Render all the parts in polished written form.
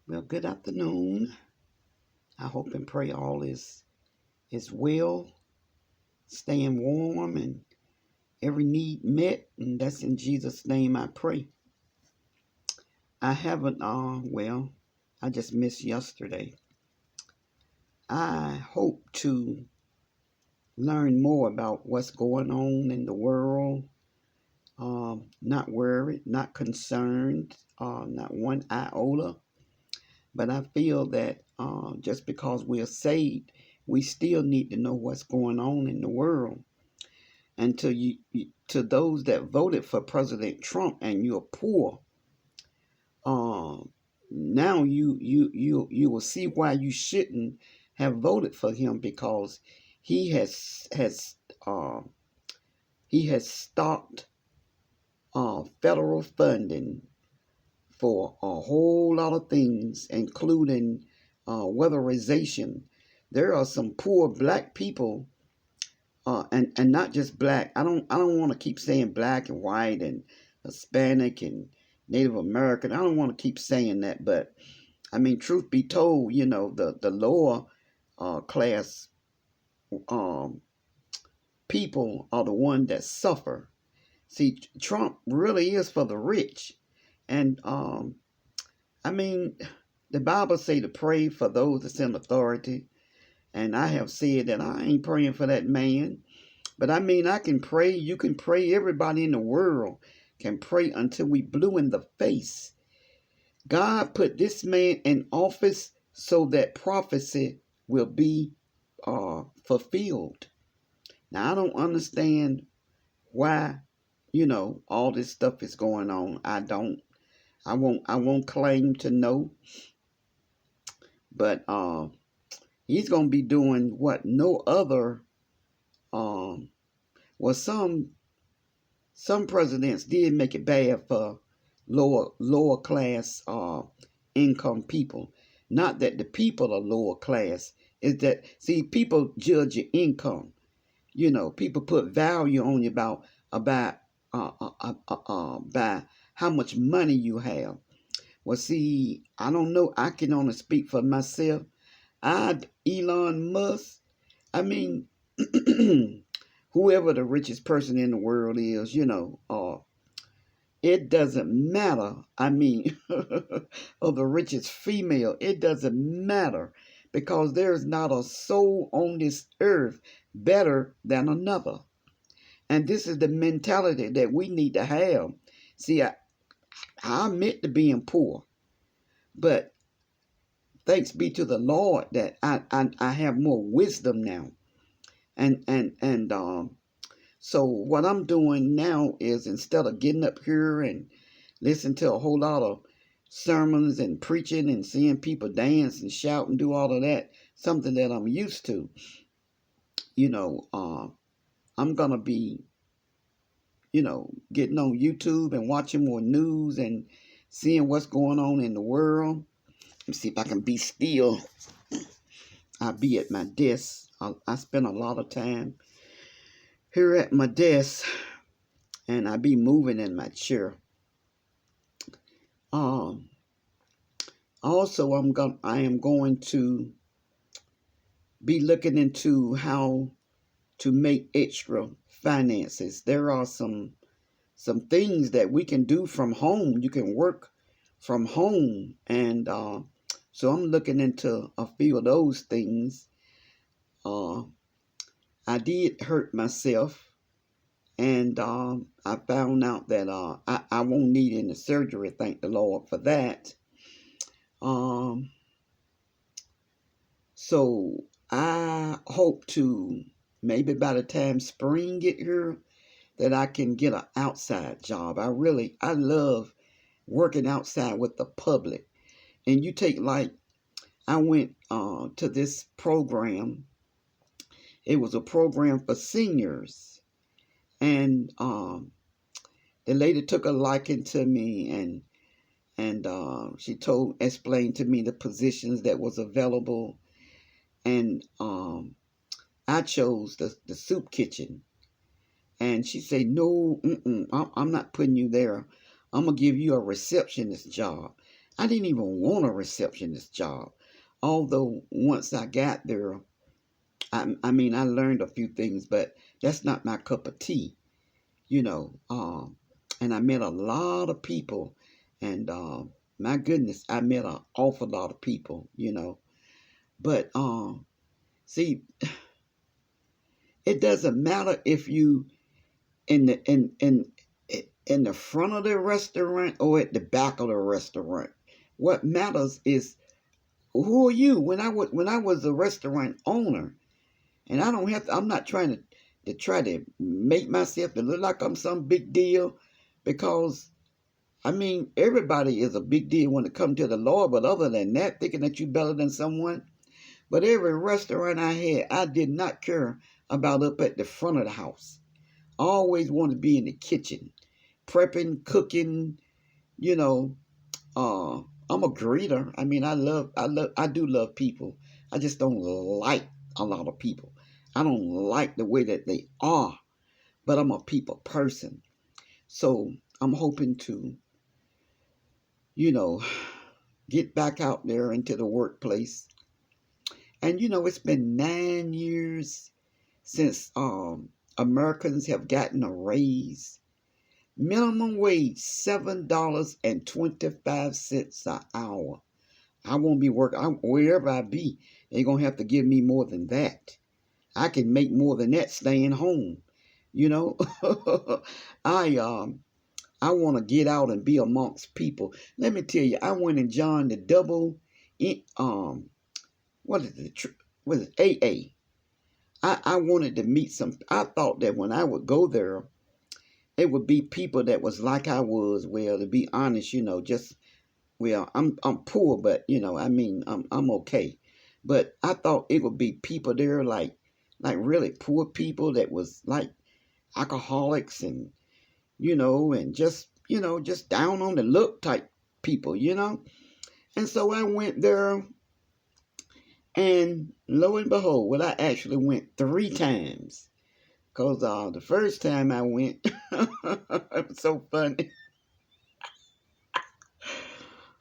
Well, good afternoon. I hope and pray all is well, staying warm and every need met, and that's in Jesus' name I pray. I haven't I just missed yesterday. I hope to learn more about what's going on in the world. Not worried, not concerned, not one iota. But I feel that just because we are saved, we still need to know what's going on in the world. And to those that voted for President Trump and you're poor, uh, now you will see why you shouldn't have voted for him because he uh, has stopped federal funding for a whole lot of things, including weatherization. There are some poor black people, and not just black. I don't want to keep saying black and white and Hispanic and Native American. I don't want to keep saying that, but I mean, truth be told, the lower class um, people are the one that suffer. See, Trump really is for the rich, and I mean, the Bible say to pray for those that's in authority. And I have said that I ain't praying for that man. But I mean, I can pray. You can pray. Everybody in the world can pray until we blue in the face. God put this man in office so that prophecy will be fulfilled. Now, I don't understand why, all this stuff is going on. I don't. I won't claim to know. But he's gonna be doing what no other um well some presidents did make it bad for lower class income people. Not that the people are lower class, is that see people judge your income. People put value on you by how much money you have. Well, see, I don't know. I can only speak for myself. Elon Musk. I mean, whoever the richest person in the world is, it doesn't matter. I mean, or the richest female, it doesn't matter because there is not a soul on this earth better than another. And this is the mentality that we need to have. See, I admit to being poor, but thanks be to the Lord that I have more wisdom now. And so what I'm doing now is instead of getting up here and listening to a whole lot of sermons and preaching and seeing people dance and shout and do all of that, something that I'm used to, I'm gonna be, getting on YouTube and watching more news and seeing what's going on in the world. Let me see if I can be still. I'll be at my desk. I spend a lot of time here at my desk, and I be moving in my chair. Um, Also, I am going to be looking into how to make extra finances. There are some things that we can do from home. You can work from home, and so I'm looking into a few of those things. Uh, I did hurt myself, and I found out that I won't need any surgery. Thank the Lord for that. Um, so I hope to maybe by the time spring get here that I can get an outside job. I love working outside with the public. And you take like I went to this program. It was a program for seniors, and the lady took a liking to me, and she explained to me the positions that was available, and I chose the soup kitchen. And she said, "No, I'm not putting you there. I'm gonna give you a receptionist job." I didn't even want a receptionist job. Although once I got there, I mean, I learned a few things, but that's not my cup of tea, you know. And I met a lot of people, and my goodness, I met an awful lot of people, you know. But see, it doesn't matter if you in the in the front of the restaurant or at the back of the restaurant. What matters is who are you? When I was a restaurant owner, and I don't have to, I'm not trying to try to make myself to look like I'm some big deal, because I mean everybody is a big deal when it comes to the Lord, but other than that, thinking that you're better than someone. But every restaurant I had, I did not care about up at the front of the house. I always wanted to be in the kitchen, prepping, cooking, you know. I'm a greeter. I mean, I do love people. I just don't like a lot of people. I don't like the way that they are, but I'm a people person. So I'm hoping to, you know, get back out there into the workplace. And you know, it's been 9 years since Americans have gotten a raise. Minimum wage $7.25 an hour. I won't be working. Wherever I be, they're gonna have to give me more than that. I can make more than that staying home. You know, I want to get out and be amongst people. Let me tell you, I went and joined the double, what is it? What is it? AA. I wanted to meet some. I thought that when I would go there, it would be people that was like I was. Well, to be honest, you know, just well, I'm poor, but you know, I mean, I'm okay. But I thought it would be people there like really poor people that was like alcoholics and and just just down on the look type people, you know. And so I went there, and lo and behold, well, I actually went 3 times. Cause the first time I went, it was so funny.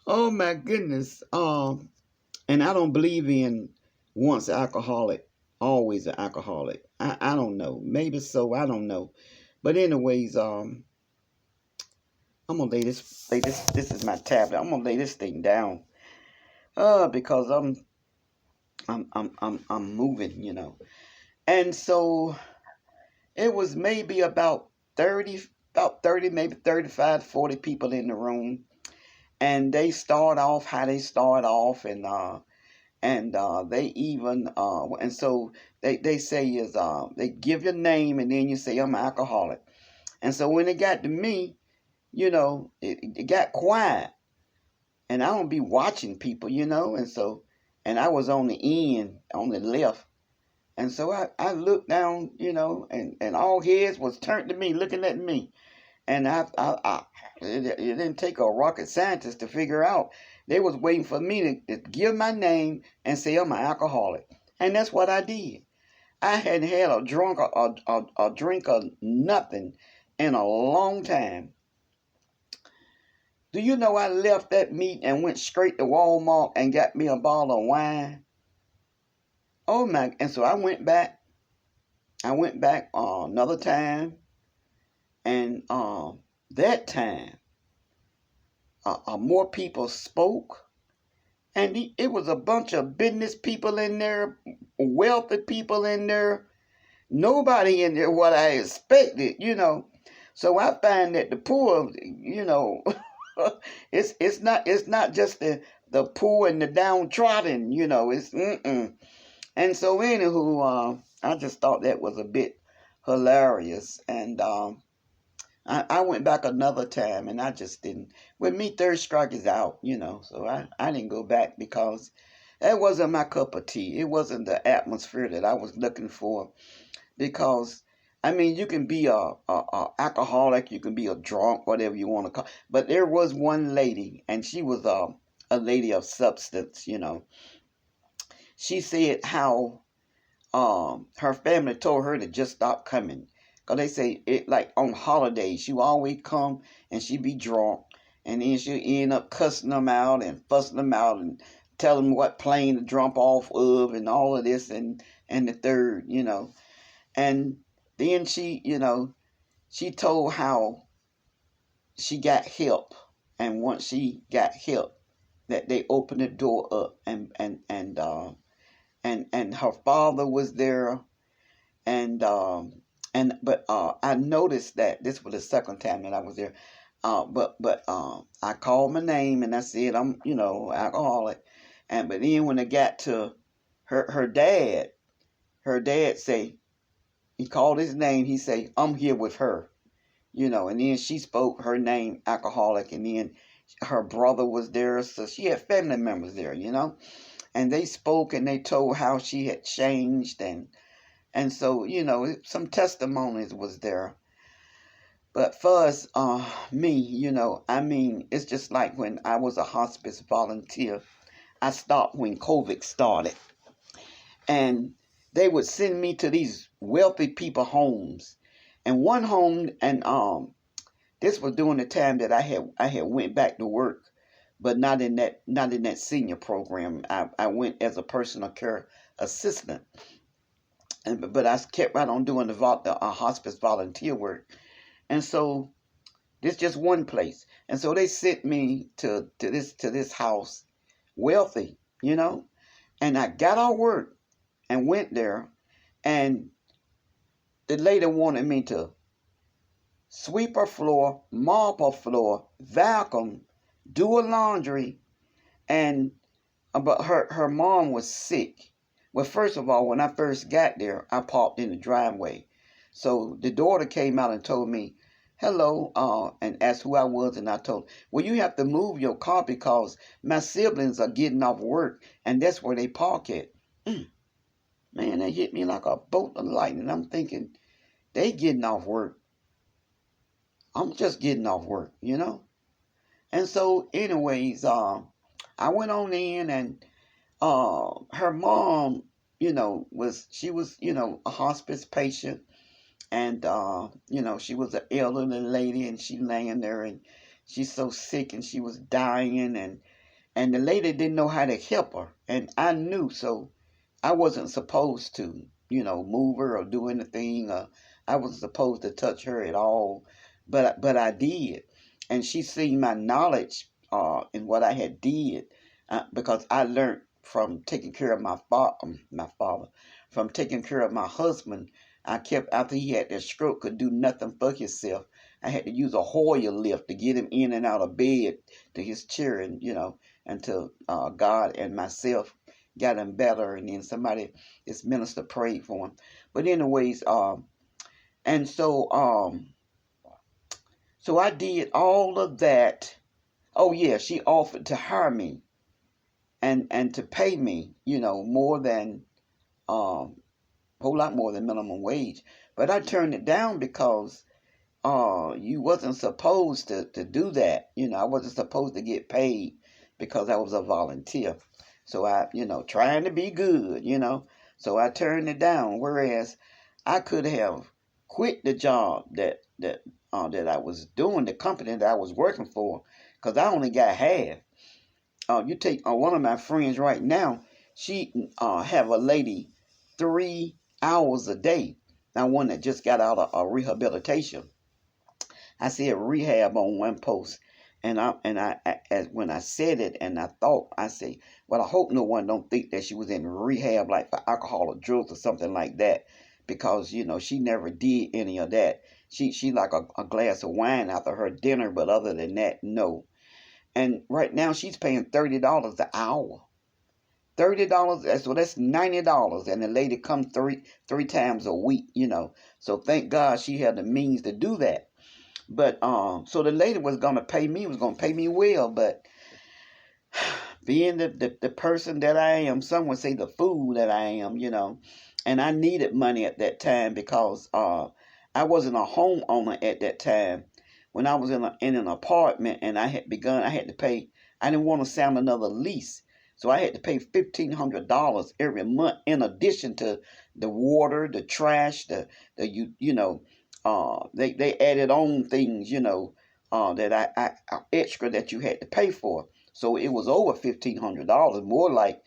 Oh my goodness. And I don't believe in once alcoholic, always an alcoholic. I don't know. Maybe so. I don't know. But anyways, I'm gonna lay this. This is my tablet. I'm gonna lay this thing down. Because I'm moving, you know. And so it was maybe about 30, maybe 35, 40 people in the room. And they start off how they start off, and they even and so they say is they give your name, and then you say I'm an alcoholic. And so when it got to me, it got quiet, and I don't be watching people, and so and I was on the end, on the left. And so I looked down, and all heads was turned to me, looking at me. And it didn't take a rocket scientist to figure out. They was waiting for me to give my name and say I'm an alcoholic. And that's what I did. I hadn't had a drink of nothing in a long time. Do you know I left that meet and went straight to Walmart and got me a bottle of wine? Oh my! And so I went back. I went back another time, and that time more people spoke, and it was a bunch of business people in there, wealthy people in there, nobody in there what I expected, So I find that the poor, it's not just the poor and the downtrodden, it's And so anywho, I just thought that was a bit hilarious, and I went back another time, and I just didn't. With me, third strike is out, So I didn't go back because that wasn't my cup of tea. It wasn't the atmosphere that I was looking for. Because I mean, you can be a alcoholic, you can be a drunk, whatever you want to call. But there was one lady, and she was a lady of substance. She said how her family told her to just stop coming. Because they say it like on holidays, she would always come and she'd be drunk. and then she'll end up cussing them out and fussing them out and tell them what plane to jump off of and all of this and the third, and then she told how she got help, and once she got help, that they opened the door up, and her father was there, and but I noticed that this was the second time that I was there. But I called my name and I said I'm alcoholic, but then when I got to her dad say, he called his name. He say, I'm here with her, and then she spoke her name, alcoholic, and then her brother was there, so she had family members there, and they spoke and they told how she had changed, and so some testimonies was there. But for us, me, I mean, it's just like when I was a hospice volunteer. I stopped when COVID started, and they would send me to these wealthy people homes, and one home, and this was during the time that I had went back to work, but not in that senior program. I went as a personal care assistant, but I kept right on doing the hospice volunteer work, and so this just one place, and so they sent me to this house, wealthy, and I got off work and went there, and the lady wanted me to sweep her floor, mop her floor, vacuum, do her laundry, and but her mom was sick. Well, first of all, when I first got there, I parked in the driveway. So the daughter came out and told me, hello, and asked who I was, and I told, well, you have to move your car because my siblings are getting off work, and that's where they park at. Man, that hit me like a bolt of lightning. I'm thinking, they getting off work. I'm just getting off work, And so, anyways, I went on in, and her mom, she was, a hospice patient, and she was an elderly lady, and she laying there, and she's so sick, and she was dying, and the lady didn't know how to help her, and I knew, so I wasn't supposed to, move her or do anything. I wasn't supposed to touch her at all, but I did, and she seen my knowledge in what I had did, because I learned from taking care of my father, from taking care of my husband. I kept, after he had that stroke, could do nothing for himself. I had to use a Hoyer lift to get him in and out of bed to his chair, and until God and myself got him better, and then somebody, this minister, prayed for him. But anyways, and so I did all of that. Oh yeah, she offered to hire me and to pay me, more than whole lot more than minimum wage. But I turned it down because you wasn't supposed to do that. I wasn't supposed to get paid because I was a volunteer. So I, trying to be good, So I turned it down. Whereas I could have quit the job that I was doing, the company that I was working for, because I only got half. You take one of my friends right now. She have a lady 3 hours a day. Now one that just got out of rehabilitation. I said rehab on one post, and when I said it, and I thought, I say, well, I hope no one don't think that she was in rehab like for alcohol or drugs or something like that, because she never did any of that. She like a glass of wine after her dinner, but other than that, no. And right now she's paying $30 an hour. $30, so that's $90, and the lady comes three times a week. So thank God she had the means to do that. But so the lady was gonna pay me, well, but being the person that I am, some would say the fool that I am, and I needed money at that time because I wasn't a homeowner at that time. When I was in an apartment and I had to pay. I didn't want to sign another lease, so I had to pay $1,500 every month in addition to the water, the trash, they added on things, that I extra that you had to pay for. So it was over $1,500, more like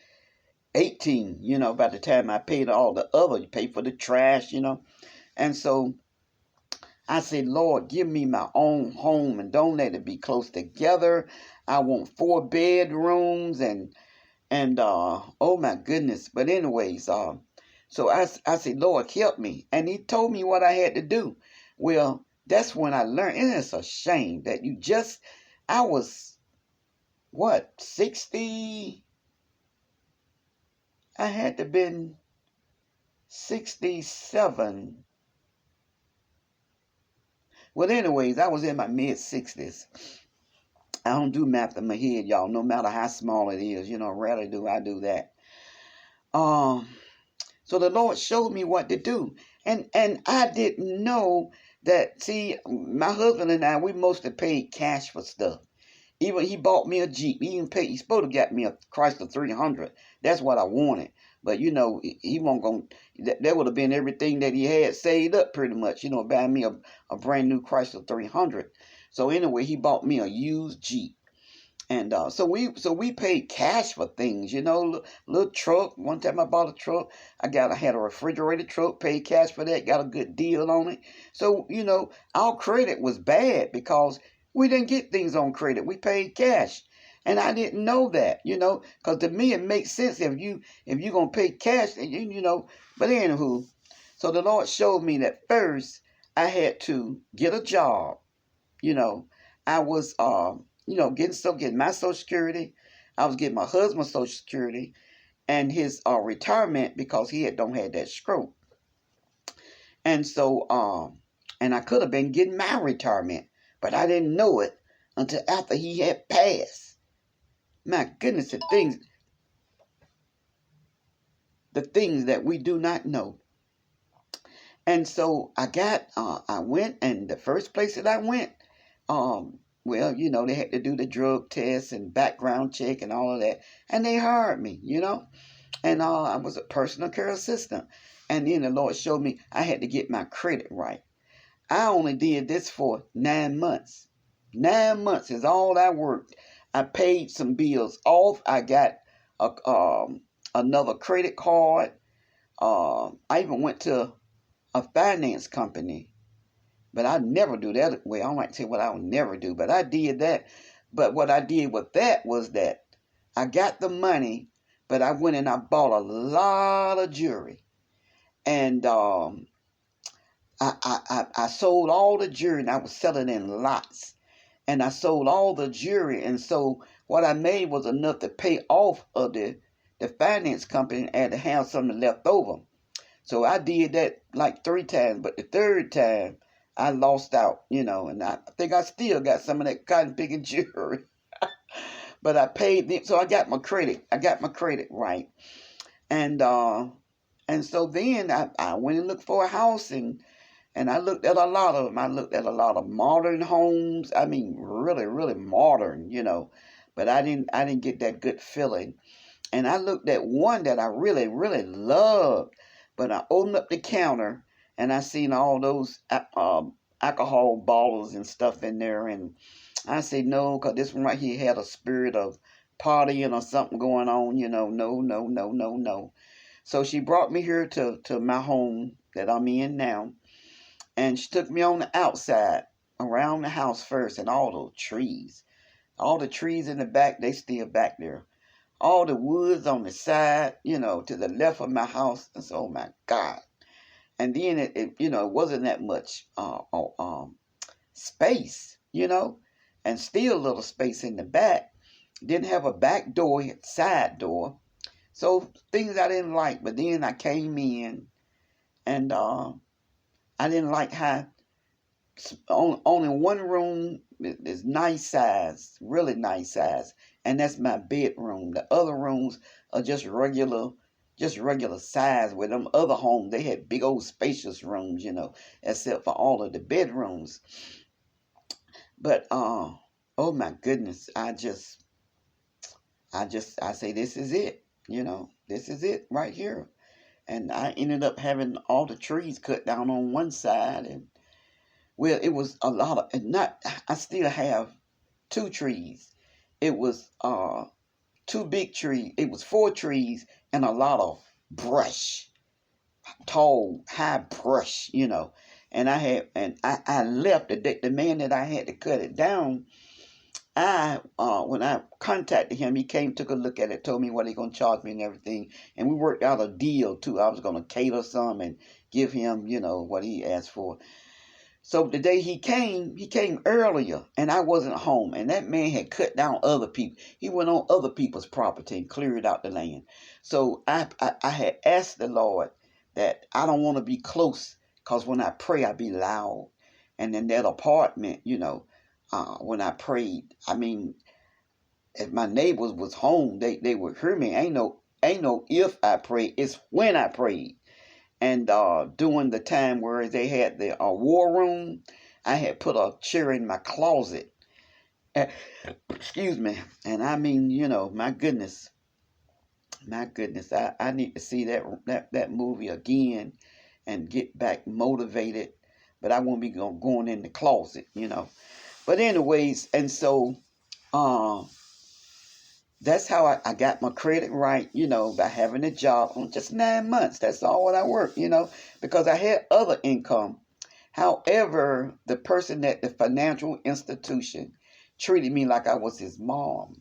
18, by the time I paid all the other, you pay for the trash. And so I said, Lord, give me my own home and don't let it be close together. I want 4 bedrooms and oh my goodness. But anyways, so I said, Lord, help me. And he told me what I had to do. Well, that's when I learned, and it's a shame that I was, 60? I had to been 67. Well, anyways, I was in my mid-60s. I don't do math in my head, y'all, no matter how small it is. Rarely do I do that. So the Lord showed me what to do. And I didn't know that, see, my husband and I, we mostly paid cash for stuff. Even he bought me a Jeep. He's supposed to get me a Chrysler 300. That's what I wanted. But, he won't go, that would have been everything that he had saved up pretty much, buying me a brand new Chrysler 300. So anyway, he bought me a used Jeep. And so we paid cash for things, little truck. One time I bought a truck. I had a refrigerated truck, paid cash for that, got a good deal on it. So, our credit was bad because we didn't get things on credit. We paid cash. And I didn't know that, because to me it makes sense if you're going to pay cash, but anywho, so the Lord showed me that first I had to get a job. I was, getting my Social Security. I was getting my husband's Social Security and his retirement because he don't have that stroke. And so, and I could have been getting my retirement, but I didn't know it until after he had passed. My goodness, the things that we do not know. And so I went, and the first place that I went, well, they had to do the drug test and background check and all of that. And they hired me, and I was a personal care assistant. And then the Lord showed me I had to get my credit right. I only did this for 9 months. 9 months is all I worked. I paid some bills off. I got another credit card. I even went to a finance company. But I never do that. Well, I don't like to say what I would never do, but I did that. But what I did with that was that I got the money, but I went and I bought a lot of jewelry. And I sold all the jewelry, and I was selling in lots. And I sold all the jewelry. And so what I made was enough to pay off of the finance company and to have something left over. So I did that like 3 times, but the third time I lost out, and I think I still got some of that cotton picking jewelry. But I paid them, so I got my credit. I got my credit right. And so then I went and looked for a house, and I looked at a lot of them. I looked at a lot of modern homes. I mean, really, really modern, But I didn't get that good feeling. And I looked at one that I really, really loved. But I opened up the counter and I seen all those alcohol bottles and stuff in there. And I said, no, because this one right here had a spirit of partying or something going on, no, no, no, no, no. So she brought me here to my home that I'm in now. And she took me on the outside around the house first, and all those trees. All the trees in the back, they still back there. All the woods on the side, to the left of my house. And so, oh my God. And then it wasn't that much space, and still a little space in the back. Didn't have a back door, side door. So things I didn't like. But then I came in, and I didn't like how only one room is nice size, really nice size, and that's my bedroom. The other rooms are just regular size. With them other homes, they had big old spacious rooms, except for all of the bedrooms. But oh my goodness, I say this is it, this is it right here. And I ended up having all the trees cut down on one side, and Well, it was a lot of, and not, I still have 2 trees. It was two big trees. It was 4 trees and a lot of brush, tall, high brush, And I left the man that I had to cut it down. When I contacted him, he came, took a look at it, told me what he gonna charge me and everything, and we worked out a deal too. I was gonna cater some and give him, what he asked for. So the day he came earlier, and I wasn't home, and that man had cut down other people. He went on other people's property and cleared out the land. So I had asked the Lord that I don't want to be close, because when I pray, I be loud. And in that apartment, when I prayed, I mean, if my neighbors was home, they would hear me. Ain't no if I prayed, it's when I prayed. And during the time where they had the war room, I had put a chair in my closet. Excuse me. And I mean, my goodness, I need to see that movie again and get back motivated. But I won't be going in the closet, But anyways, and so that's how I got my credit right, by having a job on just 9 months. That's all what I worked, because I had other income. However, the person at the financial institution treated me like I was his mom.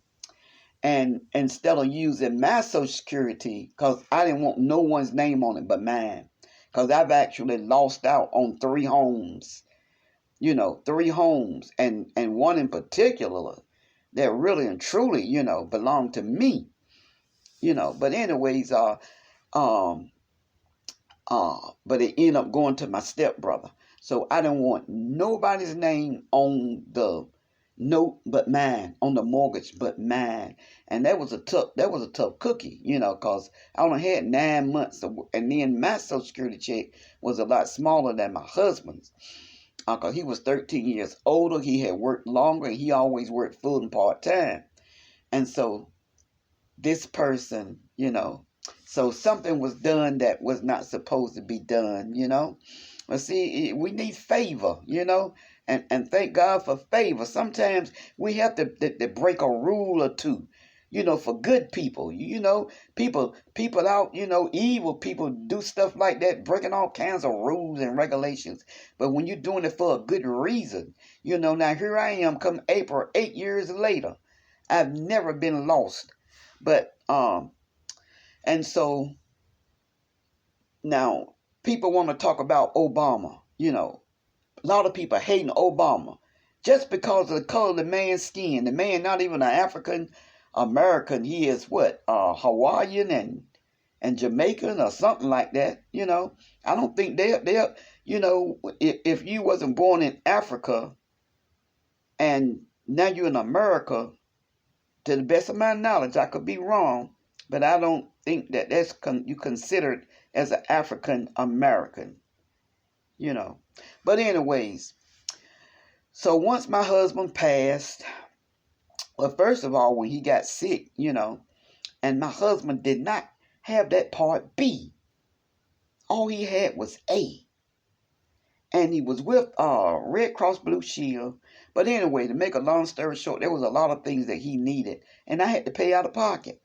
And instead of using my Social Security, because I didn't want no one's name on it but mine, because I've actually lost out on 3 homes, 3 homes, and one in particular that really and truly, belong to me, But anyways, but it ended up going to my stepbrother. So I didn't want nobody's name on the note but mine, on the mortgage but mine. And that was a tough cookie, because I only had 9 months, and then my Social Security check was a lot smaller than my husband's. Because he was 13 years older, he had worked longer, and he always worked full and part-time. And so this person, so something was done that was not supposed to be done, But see, we need favor, and thank God for favor. Sometimes we have to break a rule or two, for good people. People out, evil people do stuff like that, breaking all kinds of rules and regulations. But when you're doing it for a good reason, now here I am come April, 8 years later. I've never been lost. But, and so now people want to talk about Obama, a lot of people hating Obama just because of the color of the man's skin. The man not even an African American. He is what, Hawaiian and Jamaican or something like that. I don't think they're if you wasn't born in Africa and now you're in America, to the best of my knowledge, I could be wrong, but I don't think that's you considered as an African American, But anyways, so once my husband passed, well, first of all, when he got sick, and my husband did not have that part B. All he had was A. And he was with Red Cross Blue Shield. But anyway, to make a long story short, there was a lot of things that he needed. And I had to pay out of pocket.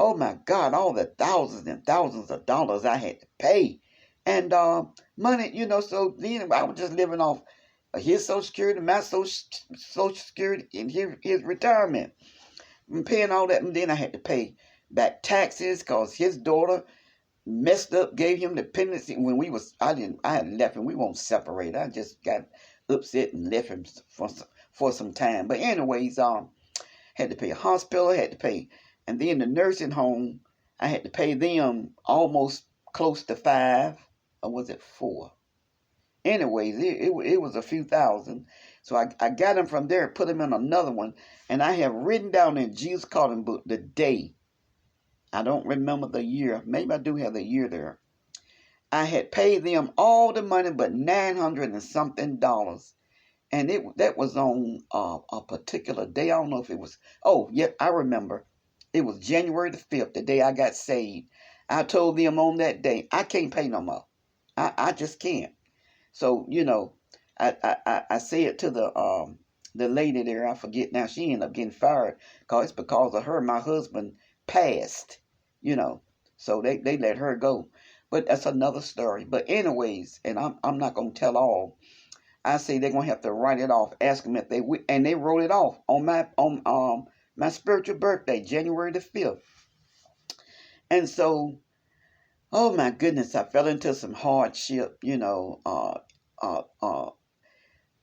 Oh my God, all the thousands and thousands of dollars I had to pay. And money, so then I was just living off his Social Security, my Social Security, and his retirement. And paying all that, and then I had to pay back taxes because his daughter messed up, gave him dependency when I had left him. We won't separate. I just got upset and left him for some time. But anyways, had to pay a hospital, had to pay, and then the nursing home, I had to pay them almost close to 5, or was it 4? Anyways, it was a few thousand. So I got him from there, put him in another one, and I have written down in Jesus Calling book the day. I don't remember the year. Maybe I do have the year there. I had paid them all the money but $900 and something. And that was on a particular day. I don't know if it was. Oh, yeah, I remember. It was January the 5th, the day I got saved. I told them on that day, I can't pay no more. I just can't. So, I said to the lady there, I forget now, she ended up getting fired because it's because of her. My husband passed, you know, so they let her go. But that's another story. But anyways, and I'm not gonna tell all. I say they're gonna have to write it off. Ask them if they and they wrote it off on my spiritual birthday, January the 5th. And so, oh my goodness, I fell into some hardship.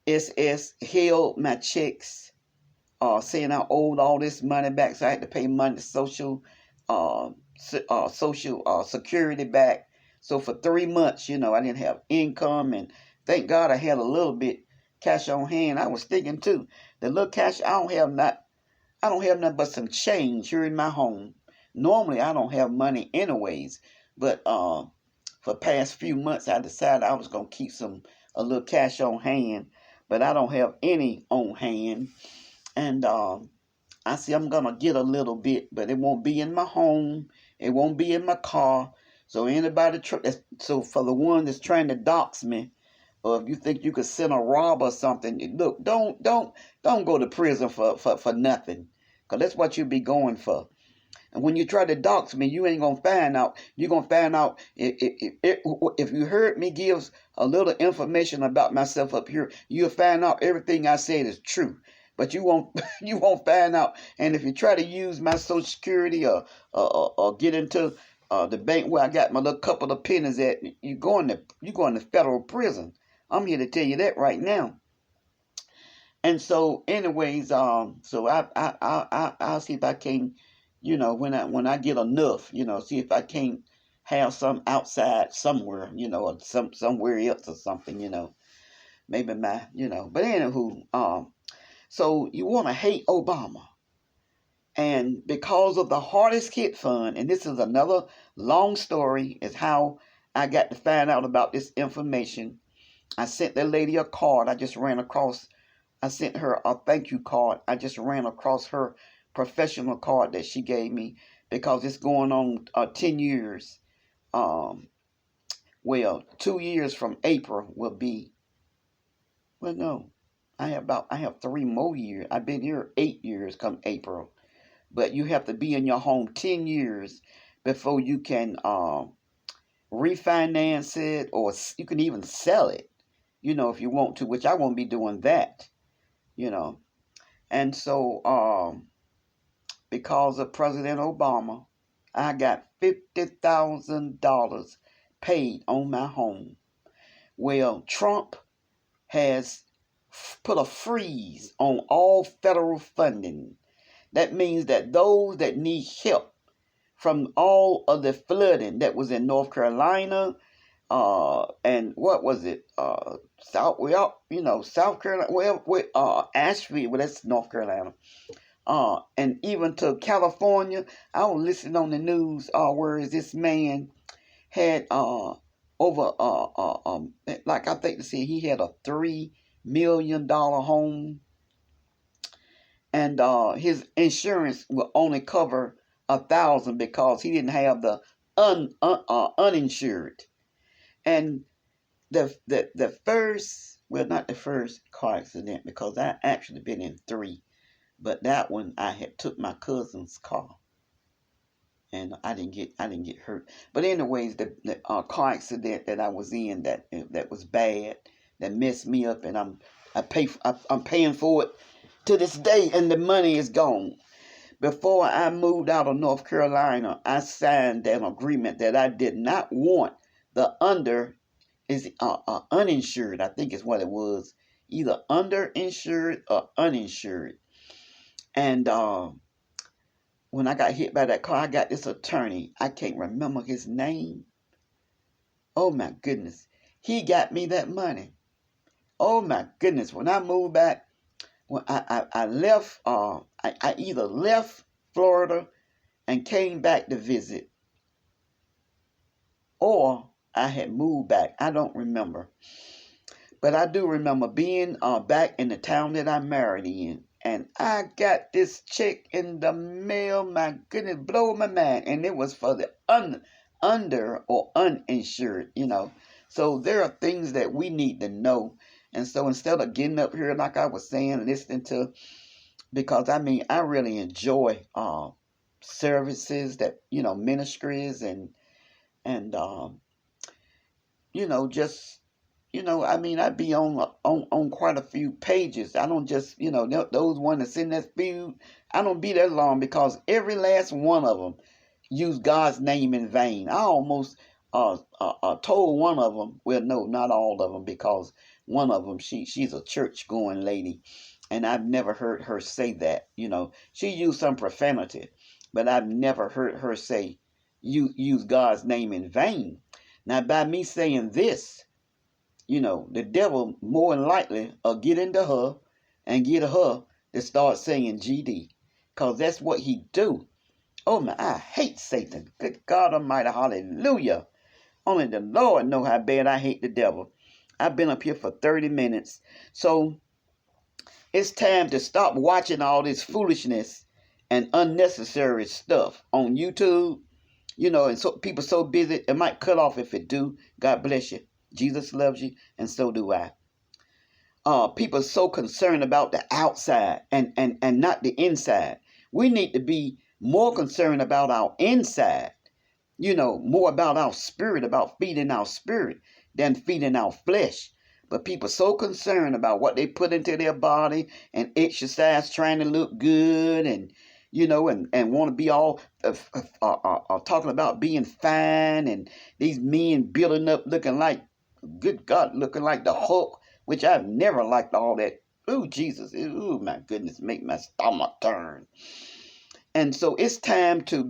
SS held my checks, saying I owed all this money back, so I had to pay money, social security back. So for 3 months, I didn't have income, and thank God I had a little bit cash on hand. I was thinking too, the little cash I don't have nothing but some change here in my home. Normally I don't have money anyways, but for past few months I decided I was gonna keep a little cash on hand, but I don't have any on hand. And I see I'm gonna get a little bit, but it won't be in my home. It won't be in my car. So anybody, so for the one that's trying to dox me, or if you think you could send a robber or something, look, don't go to prison for nothing, cause that's what you be going for. And when you try to dox me, you ain't gonna find out. You're gonna find out if you heard me give a little information about myself up here, you'll find out everything I said is true. But you won't you won't find out. And if you try to use my Social Security or get into the bank where I got my little couple of pennies at, you're going to federal prison. I'm here to tell you that right now. And so, anyways, so I'll see if I can, when I get enough, see if I can't have some outside somewhere, or somewhere else or something, maybe But anywho, so you want to hate Obama, and because of the Hardest Hit Fund, and this is another long story, is how I got to find out about this information. I sent that lady a card. I sent her a thank you card. I just ran across her professional card that she gave me because it's going on 10 years. 2 years from April will be, well, no, I have 3 more years. I've been here 8 years come April. But you have to be in your home 10 years before you can refinance it, or you can even sell it, if you want to, which I won't be doing that. And so because of President Obama, I got $50,000 paid on my home. Well, Trump has put a freeze on all federal funding. That means that those that need help from all of the flooding that was in North Carolina, and what was it? South Carolina, Asheville, well, that's North Carolina. And even to California, I was listening on the news, where this man had over like I think to see he had a $3 million home, and his insurance will only cover 1,000 because he didn't have the uninsured. And the first, well, not the first car accident, because I actually been in 3, but that one I had took my cousin's car, and I didn't get hurt. But anyways, the car accident that I was in that was bad, that messed me up, and I'm paying for it to this day, and the money is gone. Before I moved out of North Carolina, I signed an agreement that I did not want the uninsured. I think is what it was, either underinsured or uninsured. And when I got hit by that car, I got this attorney. I can't remember his name. Oh my goodness, he got me that money. Oh my goodness, when I moved back, when I left, I either left Florida and came back to visit, or I had moved back. I don't remember. But I do remember being back in the town that I married in. And I got this check in the mail. My goodness, blow my mind. And it was for the under or uninsured, So there are things that we need to know. And so instead of getting up here, like I was saying, and listening to, because I mean, I really enjoy services that, ministries and just, I mean, I'd be on quite a few pages. I don't just, those ones that's in that feud, I don't be that long because every last one of them use God's name in vain. I almost told one of them, well, no, not all of them, because one of them, she's a church going lady, and I've never heard her say that. She used some profanity, but I've never heard her say use God's name in vain. Now, by me saying this, the devil more than likely will get into her and get her to start saying GD, because that's what he do. Oh my, I hate Satan. Good God Almighty, hallelujah. Only the Lord know how bad I hate the devil. I've been up here for 30 minutes. So it's time to stop watching all this foolishness and unnecessary stuff on YouTube. And so people so busy, it might cut off if it do. God bless you. Jesus loves you, and so do I. People are so concerned about the outside and not the inside. We need to be more concerned about our inside, more about our spirit, about feeding our spirit than feeding our flesh. But people are so concerned about what they put into their body and exercise, trying to look good and want to be all talking about being fine, and these men building up looking like, good God, looking like the Hulk, which I've never liked all that. Ooh, Jesus. Ooh, my goodness, make my stomach turn. And so it's time to be